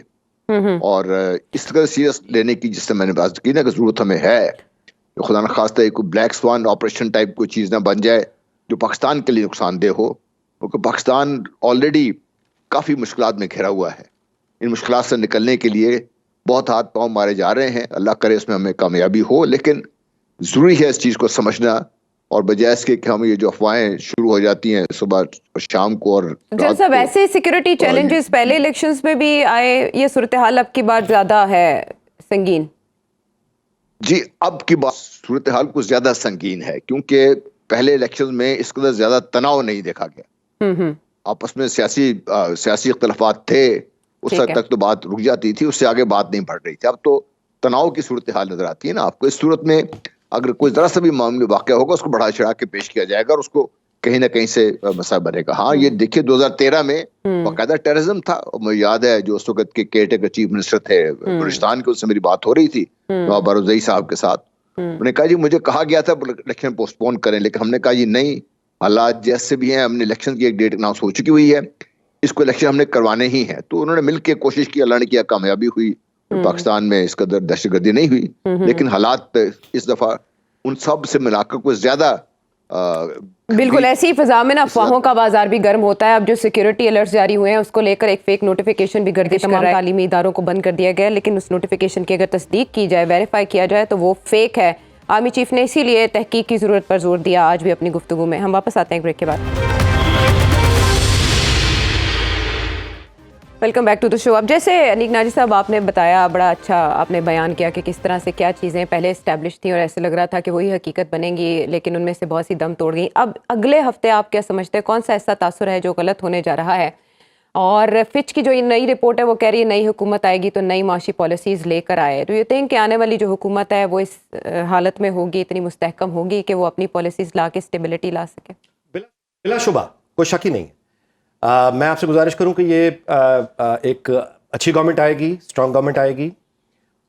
اور اس طرح سیریس لینے کی جس سے میں نے بات کی نا کہ ضرورت ہمیں ہے. خدا نہ خواستہ ایک بلیک سوان آپریشن ٹائپ کوئی چیز نہ بن جائے جو پاکستان کے لیے نقصان دہ ہو، کیونکہ پاکستان آلریڈی کافی مشکلات میں گھرا ہوا ہے. ان مشکلات سے نکلنے کے لیے بہت ہاتھ پاؤں مارے جا رہے ہیں. اللہ کرے اس میں ہمیں کامیابی ہو، لیکن ضروری ہے اس چیز کو سمجھنا. اور بجائے اس کے کہ ہم یہ جو افواہیں شروع ہو جاتی ہیں صبح اور شام کو اور جن صاحب ایسے سیکیورٹی چیلنجز پہلے الیکشنز میں بھی آئے، یہ صورتحال اب کی بار زیادہ ہے سنگین؟ جی، اب کی بات صورتحال کچھ زیادہ سنگین ہے، کیونکہ پہلے الیکشن میں اس قدر زیادہ تناؤ نہیں دیکھا گیا. آپس میں سیاسی اختلافات تھے، اس حد تک تو بات رک جاتی تھی، اس سے آگے بات نہیں بڑھ رہی تھی. اب تو تناؤ کی صورتحال نظر آتی ہے نا آپ کو. اس صورت میں اگر کوئی ذرا سا بھی معاملہ واقعہ ہوگا اس کو بڑھا چڑھا کے پیش کیا جائے گا اور اس کو کہیں نہ کہیں سے مسئلہ بنے گا. ہاں، یہ دیکھیے 2013 میں باقاعدہ ٹیررزم تھا. مجھے یاد ہے جو اس وقت کے کیئر ٹیکر چیف منسٹر تھے بلوچستان کے، اس سے میری بات ہو رہی تھی نواب بارودزئی صاحب کے ساتھ. انہوں نے کہا جی مجھے کہا گیا تھا الیکشن پوسٹ پون کریں، لیکن ہم نے کہا جی نہیں، حالات جیسے بھی ہیں، ہم نے الیکشن کی ایک ڈیٹ اناؤنس ہو چکی ہوئی ہے، اس کو الیکشن ہم نے کروانے ہی ہیں. تو انہوں نے مل کے کوشش کی، اللہ نے کیا کامیابی ہوئی. پاکستان میں اس قدر دہشت گردی نہیں ہوئی، لیکن حالات اس دفعہ ان سب سے ملا کر کچھ زیادہ بالکل ایسی فضا میں نا افواہوں کا بازار بھی گرم ہوتا ہے. اب جو سیکیورٹی الرٹس جاری ہوئے ہیں اس کو لے کر ایک فیک نوٹیفیکیشن بھی گردش کر رہا ہے. تعلیمی اداروں کو بند کر دیا گیا، لیکن اس نوٹیفیکیشن کی اگر تصدیق کی جائے، ویریفائی کیا جائے تو وہ فیک ہے. آرمی چیف نے اسی لیے تحقیق کی ضرورت پر زور دیا آج بھی اپنی گفتگو میں. ہم واپس آتے ہیں بریک کے بعد. ویلکم بیک ٹو دا شو. اب جیسے انیک ناجی صاحب آپ نے بتایا، بڑا اچھا آپ نے بیان کیا کہ کس طرح سے کیا چیزیں پہلے اسٹیبلش تھیں اور ایسے لگ رہا تھا کہ وہی حقیقت بنیں گی، لیکن ان میں سے بہت سی دم توڑ گئیں. اب اگلے ہفتے آپ کیا سمجھتے ہیں کون سا ایسا تاثر ہے جو غلط ہونے جا رہا ہے؟ اور فچ کی جو یہ نئی رپورٹ ہے وہ کہہ رہی ہے نئی حکومت آئے گی تو نئی معاشی پالیسیز لے کر آئے. ڈو یو تھنک کہ آنے والی جو حکومت ہے وہ اس حالت میں ہوگی, اتنی مستحکم ہوگی کہ وہ اپنی پالیسیز لا کے اسٹیبلٹی لا سکے؟ بلا شبہ کوئی شک ہی نہیں ہے. میں آپ سے گزارش کروں کہ یہ ایک اچھی گورنمنٹ آئے گی, اسٹرانگ گورنمنٹ آئے گی,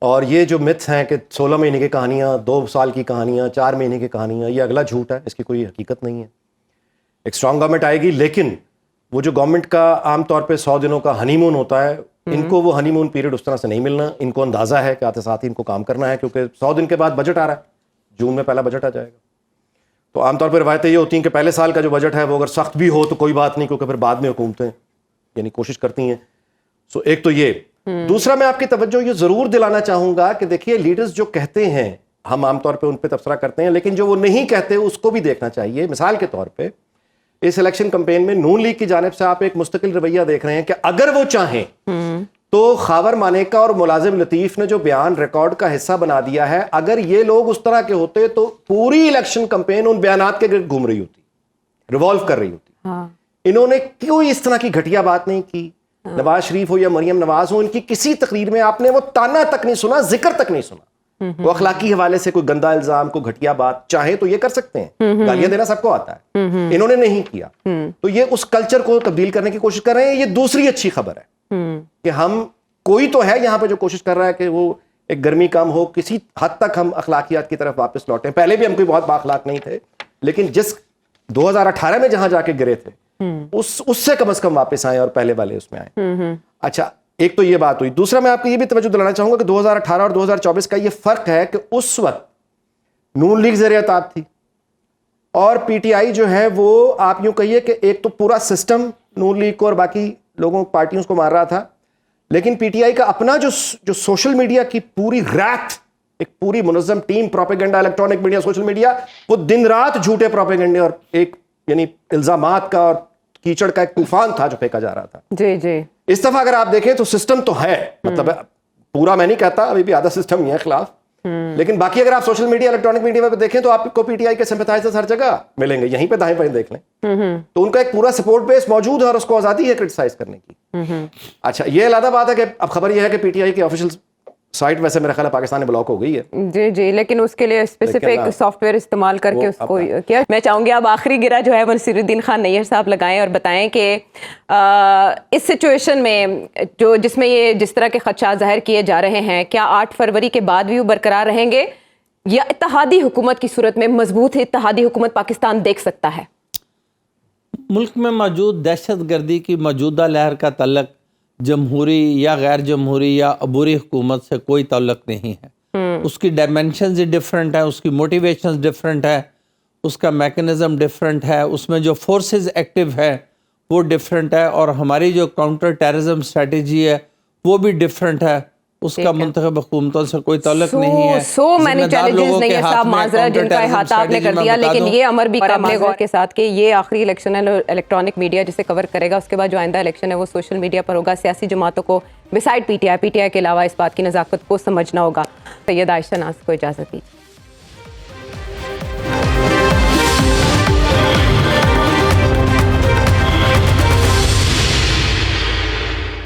اور یہ جو متس ہیں کہ 16 مہینے کی کہانیاں, 2 سال کی کہانیاں, 4 مہینے کی کہانیاں, یہ اگلا جھوٹ ہے, اس کی کوئی حقیقت نہیں ہے. ایک اسٹرانگ گورنمنٹ آئے گی, لیکن وہ جو گورنمنٹ کا عام طور پہ 100 دنوں کا ہنی مون ہوتا ہے, ان کو وہ ہنی مون پیریڈ اس طرح سے نہیں ملنا. ان کو اندازہ ہے کہ آتے ساتھ ہی ان کو کام کرنا ہے, کیونکہ 100 دن کے بعد بجٹ آ رہا ہے, جون میں پہلا بجٹ آ جائے گا. تو عام طور پہ روایتیں یہ ہوتی ہیں کہ پہلے سال کا جو بجٹ ہے وہ اگر سخت بھی ہو تو کوئی بات نہیں, کیونکہ پھر بعد میں حکومتیں یعنی کوشش کرتی ہیں. سو ایک تو یہ. دوسرا میں آپ کی توجہ یہ ضرور دلانا چاہوں گا کہ دیکھیے لیڈرز جو کہتے ہیں ہم عام طور پہ ان پہ تبصرہ کرتے ہیں, لیکن جو وہ نہیں کہتے اس کو بھی دیکھنا چاہیے. مثال کے طور پہ اس الیکشن کمپین میں نون لیگ کی جانب سے آپ ایک مستقل رویہ دیکھ رہے ہیں کہ اگر وہ چاہیں تو خاور مانیکا اور ملازم لطیف نے جو بیان ریکارڈ کا حصہ بنا دیا ہے, اگر یہ لوگ اس طرح کے ہوتے تو پوری الیکشن کمپین ان بیانات کے گرد گھوم رہی ہوتی, ریوالو کر رہی ہوتی. انہوں نے کوئی اس طرح کی گھٹیا بات نہیں کی. نواز شریف ہو یا مریم نواز ہو, ان کی کسی تقریر میں آپ نے وہ تانا تک نہیں سنا, ذکر تک نہیں سنا. وہ اخلاقی حوالے سے کوئی گندا الزام, کوئی گھٹیا بات چاہے تو یہ کر سکتے ہیں, گالیاں دینا سب کو آتا ہے, انہوں نے نہیں کیا. تو یہ اس کلچر کو تبدیل کرنے کی کوشش کر رہے ہیں. یہ دوسری اچھی خبر ہے کہ ہم کوئی تو ہے یہاں پہ جو کوشش کر رہا ہے کہ وہ ایک گرمی کم ہو, کسی حد تک ہم اخلاقیات کی طرف واپس لوٹیں. پہلے بھی ہم کوئی بہت بااخلاق نہیں تھے, لیکن جس 2018 میں جہاں جا کے گرے تھے اس سے کم از کم واپس آئے اور پہلے والے اس میں آئے. اچھا, ایک تو یہ بات ہوئی. دوسرا میں آپ کو یہ بھی توجہ دلانا چاہوں گا کہ 2018 اور 2024 کا یہ فرق ہے کہ اس وقت نون لیگ زیر عتاب تھی اور پی ٹی آئی جو ہے وہ آپ یوں کہیے کہ ایک تو پورا سسٹم نون لیگ کو اور باقی لوگوں پارٹیوں کو مار رہا تھا, لیکن پی ٹی آئی کا اپنا جو سوشل میڈیا کی پوری ریت, ایک پوری منظم team, propaganda, electronic media, social media, وہ دن رات جھوٹے پروپیگنڈے اور ایک یعنی الزامات کا اور کیچڑ کا ایک طوفان تھا جو پھینکا جا رہا تھا. جی جی. اس دفعہ اگر آپ دیکھیں تو سسٹم تو ہے, مطلب پورا میں نہیں کہتا, ابھی بھی آدھا سسٹم ہی ہے خلاف, لیکن باقی اگر آپ سوشل میڈیا, الیکٹرانک میڈیا پہ دیکھیں تو آپ کو پی ٹی آئی کے سمپیتھائزرز ہر جگہ ملیں گے, یہیں پہ دائیں بائیں دیکھ لیں تو ان کا ایک پورا سپورٹ بیس موجود ہے اور اس کو آزادی ہے کرٹیسائز کرنے کی. اچھا, یہ علیحدہ بات ہے کہ اب خبر یہ ہے کہ پی ٹی آئی کی آفیشیل سائٹ ویسے میرا خیال ہے پاکستان میں بلاک ہو گئی ہے. جی جی, لیکن اس کے لیے اسپیسیفک سافٹ ویئر استعمال کر کے اس کو کیا. میں چاہوں گی اب آخری گرہ جو ہے وہ نصیر الدین خان نیّر صاحب لگائیں اور بتائیں کہ اس سچویشن میں جس میں یہ جس طرح کے خدشات ظاہر کیے جا رہے ہیں, کیا 8 فروری کے بعد بھی وہ برقرار رہیں گے یا اتحادی حکومت کی صورت میں مضبوط اتحادی حکومت پاکستان دیکھ سکتا ہے؟ ملک میں موجود دہشت گردی کی موجودہ لہر کا تعلق جمہوری یا غیر جمہوری یا عبوری حکومت سے کوئی تعلق نہیں ہے. اس کی ڈائمینشنز ڈفرینٹ ہیں, اس کی موٹیویشنز ڈفرینٹ ہے, اس کا میکنزم ڈفرینٹ ہے, اس میں جو فورسز ایکٹیو ہے وہ ڈفرینٹ ہے, اور ہماری جو کاؤنٹر ٹیررزم اسٹریٹجی ہے وہ بھی ڈفرینٹ ہے. اس کا منتخب حکومتوں سے کوئی تعلق نہیں ہے. سو مینی چیلنجز نہیں ہے صاحب معذرت جن کا احاطہ آپ نے کر دیا, لیکن یہ امر بھی قابل غور کے ساتھ کہ یہ آخری الیکشن ہے, الیکٹرانک میڈیا جسے کور کرے گا, اس کے بعد جو آئندہ الیکشن ہے وہ سوشل میڈیا پر ہوگا. سیاسی جماعتوں کو بسائڈ پی ٹی آئی کے علاوہ اس بات کی نزاکت کو سمجھنا ہوگا. سید عائشہ ناز کو اجازت دیجیے.